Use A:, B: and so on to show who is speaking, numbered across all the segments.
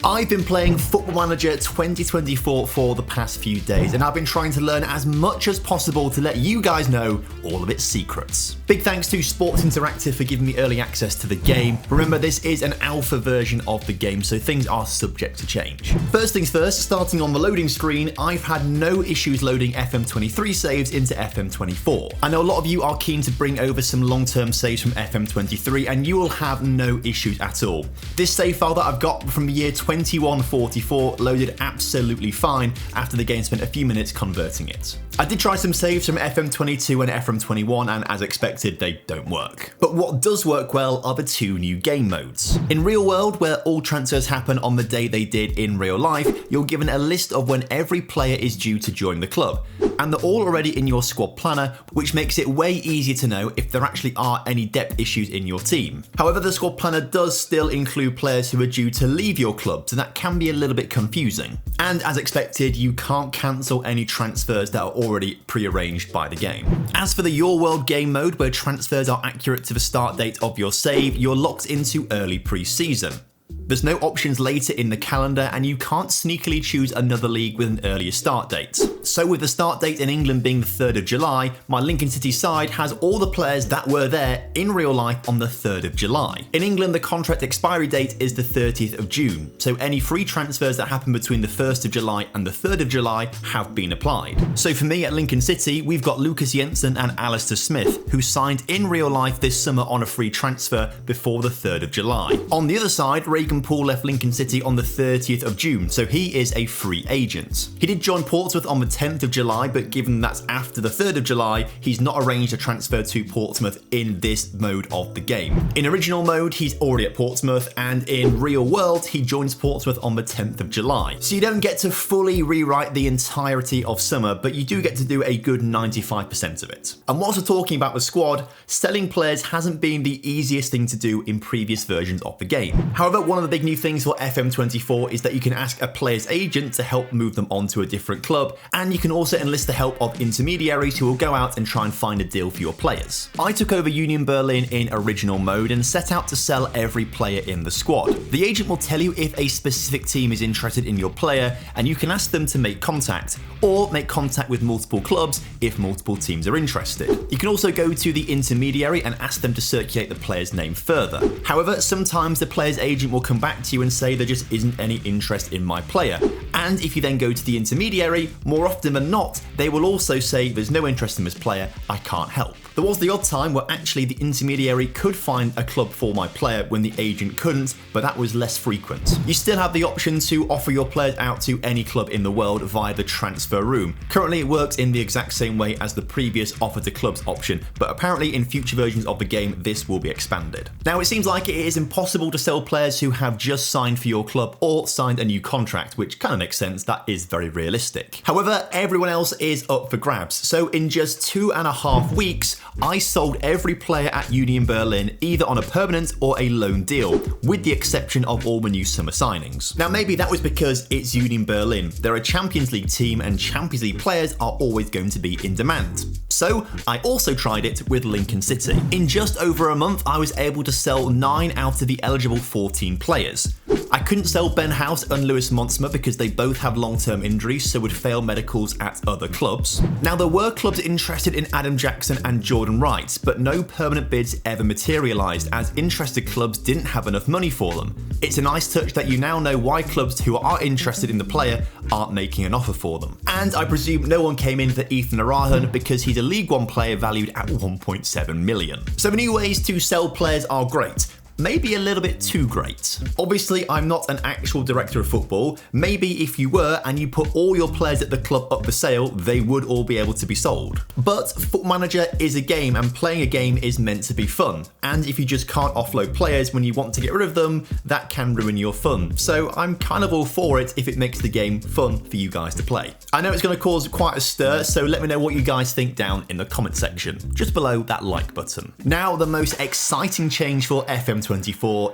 A: I've been playing Football Manager 2024 for the past few days, and I've been trying to learn as much as possible to let you guys know all of its secrets. Big thanks to Sports Interactive for giving me early access to the game. Remember, this is an alpha version of the game, so things are subject to change. First things first, starting on the loading screen, I've had no issues loading FM23 saves into FM24. I know a lot of you are keen to bring over some long-term saves from FM23, and you will have no issues at all. This save file that I've got from the year 2144 loaded absolutely fine after the game spent a few minutes converting it. I did try some saves from FM22 and FM21, and as expected, they don't work. But what does work well are the two new game modes. In real world, where all transfers happen on the day they did in real life, you're given a list of when every player is due to join the club, and they're all already in your squad planner, which makes it way easier to know if there actually are any depth issues in your team. However, the squad planner does still include players who are due to leave your club, so that can be a little bit confusing. And as expected, you can't cancel any transfers that are already pre-arranged by the game. As for the Your World game mode, where transfers are accurate to the start date of your save, you're locked into early pre-season. There's no options later in the calendar, and you can't sneakily choose another league with an earlier start date. So with the start date in England being the 3rd of July, my Lincoln City side has all the players that were there in real life on the 3rd of July. In England, the contract expiry date is the 30th of June, so any free transfers that happen between the 1st of July and the 3rd of July have been applied. So for me at Lincoln City, we've got Lucas Jensen and Alistair Smith, who signed in real life this summer on a free transfer before the 3rd of July. On the other side, Regan Poole left Lincoln City on the 30th of June, so he is a free agent. He did join Portsmouth on the 10th of July, but given that's after the 3rd of July, he's not arranged a transfer to Portsmouth in this mode of the game. In original mode, he's already at Portsmouth, and in real world, he joins Portsmouth on the 10th of July. So you don't get to fully rewrite the entirety of summer, but you do get to do a good 95% of it. And whilst we're talking about the squad, selling players hasn't been the easiest thing to do in previous versions of the game. However, one of the big new things for FM24 is that you can ask a player's agent to help move them on to a different club, and you can also enlist the help of intermediaries who will go out and try and find a deal for your players. I took over Union Berlin in original mode and set out to sell every player in the squad. The agent will tell you if a specific team is interested in your player, and you can ask them to make contact, or make contact with multiple clubs if multiple teams are interested. You can also go to the intermediary and ask them to circulate the player's name further. However, sometimes the player's agent will come back to you and say there just isn't any interest in my player. And if you then go to the intermediary, more often than not, they will also say there's no interest in this player, I can't help. There was the odd time where actually the intermediary could find a club for my player when the agent couldn't, but that was less frequent. You still have the option to offer your players out to any club in the world via the transfer room. Currently it works in the exact same way as the previous offer to clubs option, but apparently in future versions of the game this will be expanded. Now it seems like it is impossible to sell players who have just signed for your club or signed a new contract, which kind of makes sense, that is very realistic. However, everyone else is up for grabs, so in just 2.5 weeks, I sold every player at Union Berlin either on a permanent or a loan deal, with the exception of all the new summer signings. Now maybe that was because it's Union Berlin. They're a Champions League team, and Champions League players are always going to be in demand. So I also tried it with Lincoln City. In just over a month, I was able to sell 9 out of the eligible 14 players. I couldn't sell Ben House and Lewis Montsma because they both have long-term injuries, so would fail medicals at other clubs. Now there were clubs interested in Adam Jackson and Jordan Wright, but no permanent bids ever materialised as interested clubs didn't have enough money for them. It's a nice touch that you now know why clubs who are interested in the player aren't making an offer for them. And I presume no one came in for Ethan Arahan because he's a League One player valued at 1.7 million. So the new ways to sell players are great. Maybe a little bit too great. Obviously, I'm not an actual director of football. Maybe if you were and you put all your players at the club up for sale, they would all be able to be sold. But Football Manager is a game, and playing a game is meant to be fun. And if you just can't offload players when you want to get rid of them, that can ruin your fun. So I'm kind of all for it if it makes the game fun for you guys to play. I know it's going to cause quite a stir, so let me know what you guys think down in the comment section, just below that like button. Now, the most exciting change for FM24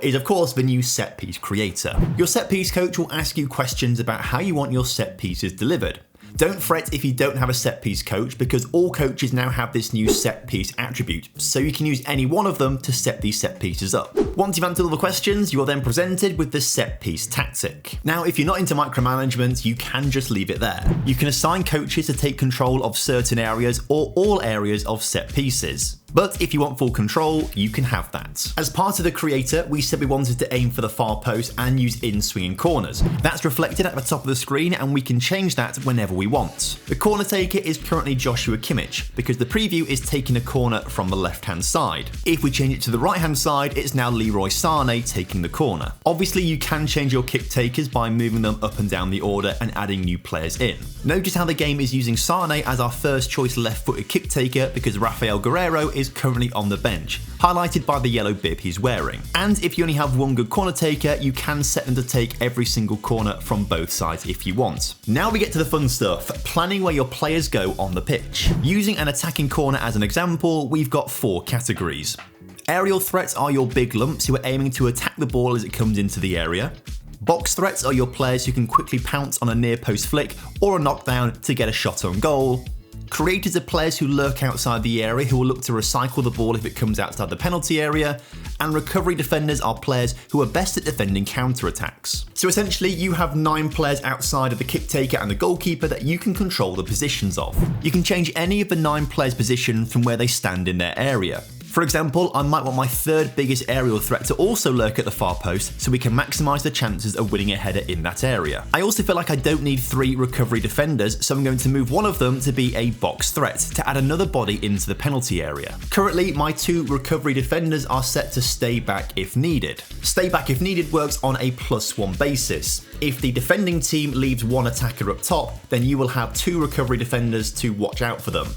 A: is of course the new set piece creator. Your set piece coach will ask you questions about how you want your set pieces delivered. Don't fret if you don't have a set piece coach, because all coaches now have this new set piece attribute, so you can use any one of them to set these set pieces up. Once you've answered all the questions, you are then presented with the set piece tactic. Now, if you're not into micromanagement, you can just leave it there. You can assign coaches to take control of certain areas or all areas of set pieces. But if you want full control, you can have that. As part of the creator, we said we wanted to aim for the far post and use in-swinging corners. That's reflected at the top of the screen, and we can change that whenever we want. The corner taker is currently Joshua Kimmich, because the preview is taking a corner from the left-hand side. If we change it to the right-hand side, it's now Leroy Sané taking the corner. Obviously, you can change your kick takers by moving them up and down the order and adding new players in. Notice how the game is using Sané as our first choice left-footed kick taker because Rafael Guerreiro is currently on the bench, highlighted by the yellow bib he's wearing. And if you only have one good corner taker, you can set them to take every single corner from both sides if you want. Now we get to the fun stuff, planning where your players go on the pitch. Using an attacking corner as an example, we've got 4 categories. Aerial threats are your big lumps who are aiming to attack the ball as it comes into the area. Box threats are your players who can quickly pounce on a near post flick or a knockdown to get a shot on goal. Creators are players who lurk outside the area who will look to recycle the ball if it comes outside the penalty area, and recovery defenders are players who are best at defending counter-attacks. So essentially, you have 9 players outside of the kick taker and the goalkeeper that you can control the positions of. You can change any of the 9 players' position from where they stand in their area. For example, I might want my third biggest aerial threat to also lurk at the far post so we can maximise the chances of winning a header in that area. I also feel like I don't need 3 recovery defenders, so I'm going to move one of them to be a box threat to add another body into the penalty area. Currently, my 2 recovery defenders are set to stay back if needed. Stay back if needed works on a +1 basis. If the defending team leaves 1 attacker up top, then you will have 2 recovery defenders to watch out for them.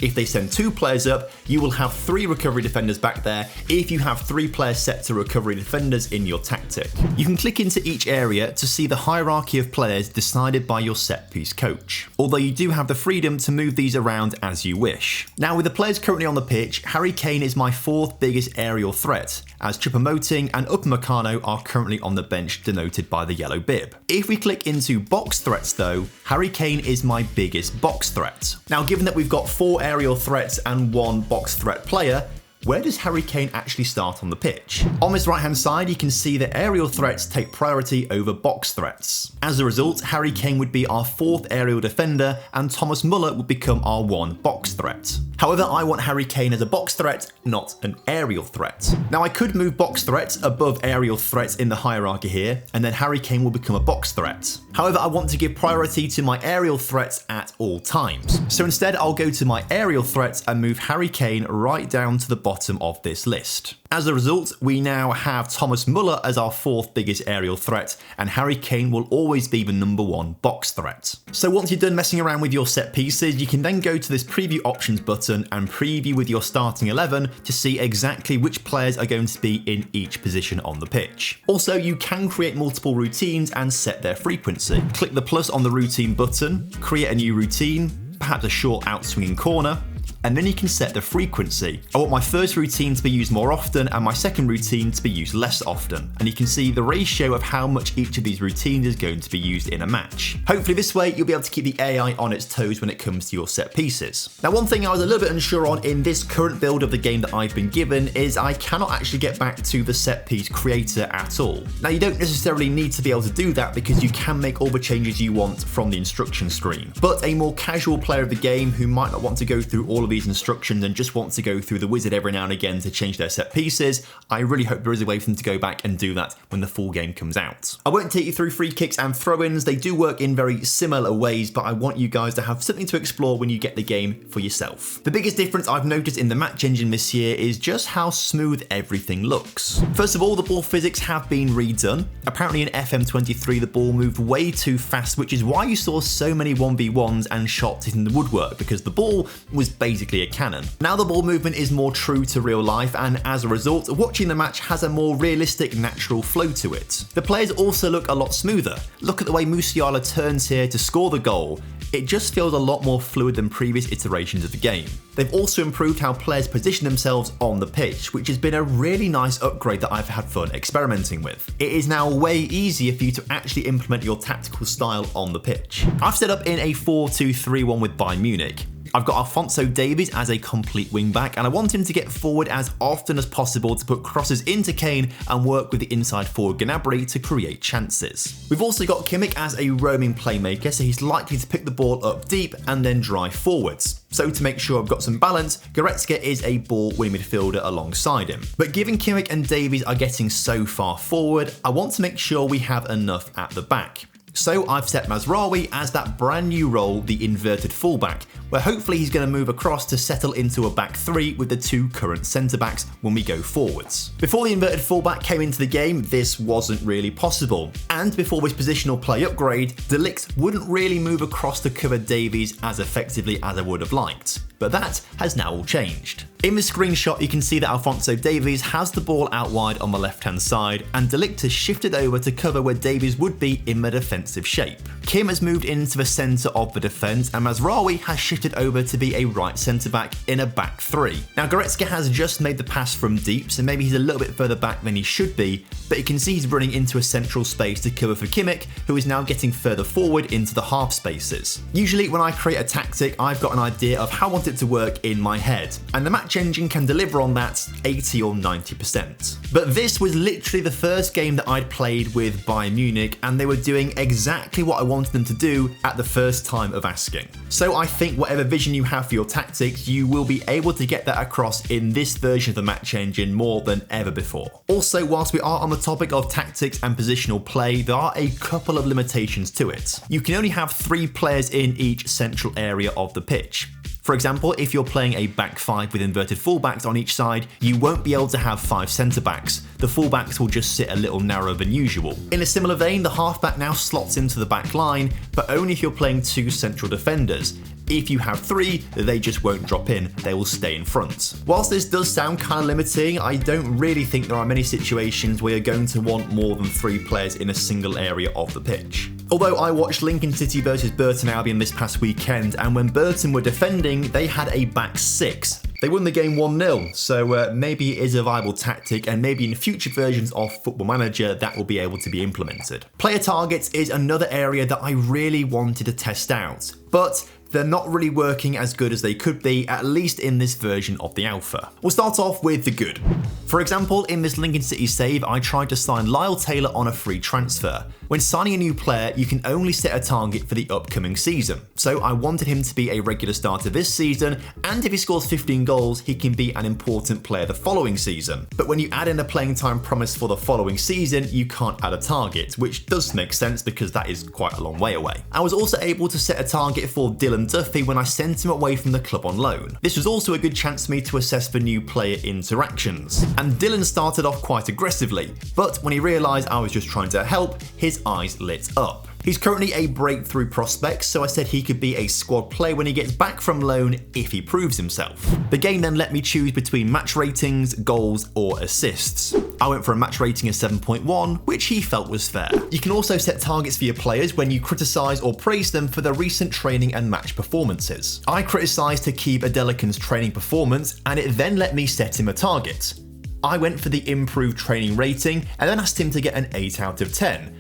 A: If they send 2 players up, you will have 3 recovery defenders back there if you have 3 players set to recovery defenders in your tactic. You can click into each area to see the hierarchy of players decided by your set piece coach, although you do have the freedom to move these around as you wish. Now, with the players currently on the pitch, Harry Kane is my 4th biggest aerial threat, as Choupo-Moting and Upamecano are currently on the bench, denoted by the yellow bib. If we click into box threats though, Harry Kane is my biggest box threat. Now, given that we've got 4 aerial threats and 1 box threat player, where does Harry Kane actually start on the pitch? On this right hand side, you can see that aerial threats take priority over box threats. As a result, Harry Kane would be our 4th aerial defender and Thomas Muller would become our 1 box threat. However, I want Harry Kane as a box threat, not an aerial threat. Now, I could move box threats above aerial threats in the hierarchy here, and then Harry Kane will become a box threat. However, I want to give priority to my aerial threats at all times. So instead, I'll go to my aerial threats and move Harry Kane right down to the bottom of this list. As a result, we now have Thomas Muller as our 4th biggest aerial threat, and Harry Kane will always be the number 1 box threat. So once you're done messing around with your set pieces, you can then go to this preview options button and preview with your starting 11 to see exactly which players are going to be in each position on the pitch. Also, you can create multiple routines and set their frequency. Click the plus on the routine button, create a new routine, perhaps a short out-swinging corner, and then you can set the frequency. I want my first routine to be used more often and my second routine to be used less often. And you can see the ratio of how much each of these routines is going to be used in a match. Hopefully this way you'll be able to keep the AI on its toes when it comes to your set pieces. Now, one thing I was a little bit unsure on in this current build of the game that I've been given is I cannot actually get back to the set piece creator at all. Now, you don't necessarily need to be able to do that because you can make all the changes you want from the instruction screen. But a more casual player of the game who might not want to go through all of these instructions and just wants to go through the wizard every now and again to change their set pieces, I really hope there is a way for them to go back and do that when the full game comes out. I won't take you through free kicks and throw-ins, they do work in very similar ways, but I want you guys to have something to explore when you get the game for yourself. The biggest difference I've noticed in the match engine this year is just how smooth everything looks. First of all, the ball physics have been redone. Apparently in FM23 the ball moved way too fast, which is why you saw so many 1v1s and shots hitting the woodwork, because the ball was basically a cannon. Now the ball movement is more true to real life, and as a result, watching the match has a more realistic, natural flow to it. The players also look a lot smoother. Look at the way Musiala turns here to score the goal. it just feels a lot more fluid than previous iterations of the game. They've also improved how players position themselves on the pitch, which has been a really nice upgrade that I've had fun experimenting with. It is now way easier for you to actually implement your tactical style on the pitch. I've set up in a 4-2-3-1 with Bayern Munich. I've got Alphonso Davies as a complete wingback, and I want him to get forward as often as possible to put crosses into Kane and work with the inside forward Gnabry to create chances. We've also got Kimmich as a roaming playmaker, so he's likely to pick the ball up deep and then drive forwards. So to make sure I've got some balance, Goretzka is a ball-winning midfielder alongside him. But given Kimmich and Davies are getting so far forward, I want to make sure we have enough at the back. So I've set Mazraoui as that brand new role, the inverted fullback, where hopefully he's going to move across to settle into a back three with the two current centre-backs when we go forwards. Before the inverted fullback came into the game, this wasn't really possible. And before this positional play upgrade, De Ligt wouldn't really move across to cover Davies as effectively as I would have liked. But that has now all changed. In the screenshot, you can see that Alphonso Davies has the ball out wide on the left-hand side, and De Ligt has shifted over to cover where Davies would be in the defensive shape. Kim has moved into the centre of the defence, and Mazraoui has shifted over to be a right centre-back in a back three. Now, Goretzka has just made the pass from deep, so maybe he's a little bit further back than he should be, but you can see he's running into a central space to cover for Kimmich, who is now getting further forward into the half spaces. Usually, when I create a tactic, I've got an idea of how I want it to work in my head, and the match engine can deliver on that 80 or 90%. But this was literally the first game that I'd played with Bayern Munich, and they were doing exactly what I wanted them to do at the first time of asking. So I think whatever vision you have for your tactics, you will be able to get that across in this version of the match engine more than ever before. Also, whilst we are on the topic of tactics and positional play, there are a couple of limitations to it. You can only have 3 players in each central area of the pitch. For example, if you're playing a back 5 with inverted fullbacks on each side, you won't be able to have 5 centre-backs. The fullbacks will just sit a little narrower than usual. In a similar vein, the halfback now slots into the back line, but only if you're playing 2 central defenders. If you have 3, they just won't drop in, they will stay in front. Whilst this does sound kind of limiting, I don't really think there are many situations where you're going to want more than 3 players in a single area of the pitch. Although I watched Lincoln City versus Burton Albion this past weekend, and when Burton were defending, they had a back 6. They won the game 1-0, so maybe it is a viable tactic, and maybe in future versions of Football Manager that will be able to be implemented. Player targets is another area that I really wanted to test out, but they're not really working as good as they could be, at least in this version of the alpha. We'll start off with the good. For example, in this Lincoln City save, I tried to sign Lyle Taylor on a free transfer. When signing a new player, you can only set a target for the upcoming season. So I wanted him to be a regular starter this season, and if he scores 15 goals, he can be an important player the following season. But when you add in a playing time promise for the following season, you can't add a target, which does make sense because that is quite a long way away. I was also able to set a target for Dylan Duffy when I sent him away from the club on loan. This was also a good chance for me to assess for new player interactions. And Dylan started off quite aggressively, but when he realised I was just trying to help, his eyes lit up. He's currently a breakthrough prospect, so I said he could be a squad player when he gets back from loan if he proves himself. The game then let me choose between match ratings, goals, or assists. I went for a match rating of 7.1, which he felt was fair. You can also set targets for your players when you criticise or praise them for their recent training and match performances. I criticised Hakeem Adelican's training performance, and it then let me set him a target. I went for the improved training rating and then asked him to get an 8 out of 10.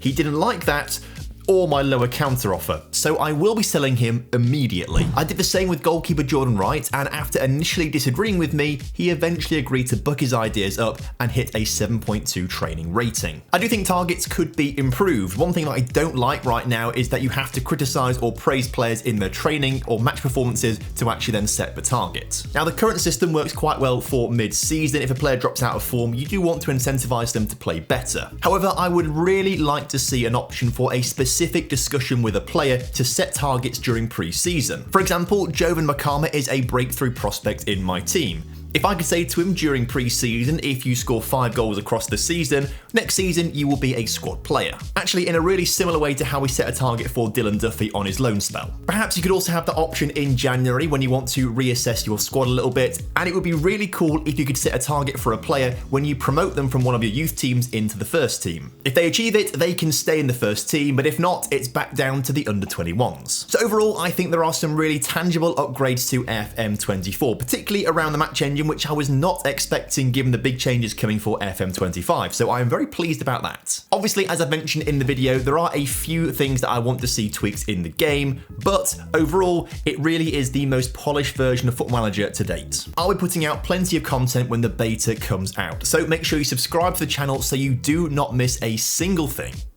A: He didn't like that, or my lower counter offer, so I will be selling him immediately. I did the same with goalkeeper Jordan Wright, and after initially disagreeing with me, he eventually agreed to buck his ideas up and hit a 7.2 training rating. I do think targets could be improved. One thing that I don't like right now is that you have to criticise or praise players in their training or match performances to actually then set the target. Now, the current system works quite well for mid-season. If a player drops out of form, you do want to incentivise them to play better. However, I would really like to see an option for a specific discussion with a player to set targets during pre-season. For example, Jovan Makama is a breakthrough prospect in my team. If I could say to him during pre-season, if you score 5 goals across the season, next season you will be a squad player. Actually, in a really similar way to how we set a target for Dylan Duffy on his loan spell. Perhaps you could also have the option in January when you want to reassess your squad a little bit, and it would be really cool if you could set a target for a player when you promote them from one of your youth teams into the first team. If they achieve it, they can stay in the first team, but if not, it's back down to the under-21s. So overall, I think there are some really tangible upgrades to FM24, particularly around the match engine, which I was not expecting given the big changes coming for FM25, so I am very pleased about that. Obviously, as I've mentioned in the video, there are a few things that I want to see tweaked in the game, but overall, it really is the most polished version of Football Manager to date. I'll be putting out plenty of content when the beta comes out, so make sure you subscribe to the channel so you do not miss a single thing.